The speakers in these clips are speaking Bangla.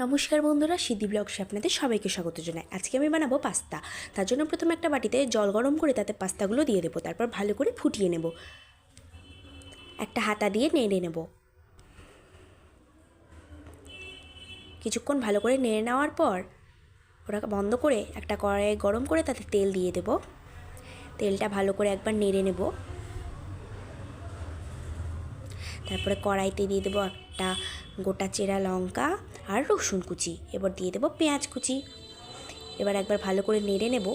নমস্কার বন্ধুরা, সিদ্ধি ব্লগসে আপনাদের সবাইকে স্বাগত জানাই। আজকে আমি বানাবো পাস্তা। তার জন্য প্রথমে একটা বাটিতে জল গরম করে তাতে পাস্তাগুলো দিয়ে দেবো। তারপর ভালো করে ফুটিয়ে নেব, একটা হাতা দিয়ে নেড়ে নেব। কিছুক্ষণ ভালো করে নেড়ে নেওয়ার পর ওটা বন্ধ করে একটা কড়াই গরম করে তাতে তেল দিয়ে দেব। তেলটা ভালো করে একবার নেড়ে নেব। তারপরে কড়াইতে দিয়ে দেবো একটা গোটা চেরা লঙ্কা আর রসুন কুচি। এবার দিয়ে দেবো পেঁয়াজ কুচি। এবার একবার ভালো করে নেড়ে নেব।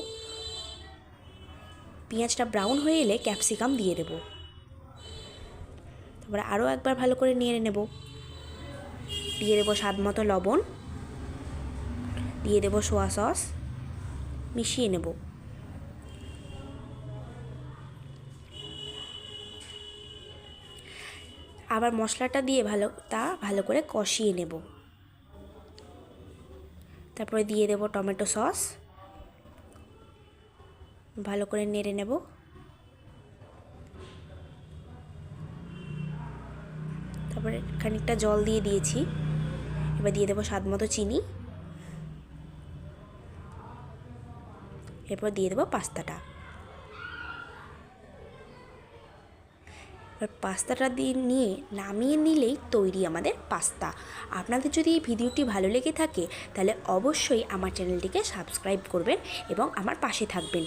পেঁয়াজটা ব্রাউন হয়ে এলে ক্যাপসিকাম দিয়ে দেব। তারপরে আরও একবার ভালো করে নেড়ে নেব। দিয়ে দেবো স্বাদ মতো লবণ, দিয়ে দেবো সোয়া সস, মিশিয়ে নেব। আবার মশলাটা দিয়ে ভালো করে কষিয়ে নেব। তারপরে দিয়ে দেব টমেটো সস, ভালো করে নেড়ে নেব। তারপরে খানিকটা জল দিয়ে দিয়েছি। এবার দিয়ে দেবো স্বাদ মতো চিনি। এরপর দিয়ে দেবো পাস্তাটা। এবার পাস্তাটা দিয়ে নিয়ে নামিয়ে নিলেই তৈরি আমাদের পাস্তা। আপনাদের যদি এই ভিডিওটি ভালো লেগে থাকে তাহলে অবশ্যই আমার চ্যানেলটিকে সাবস্ক্রাইব করবেন এবং আমার পাশে থাকবেন।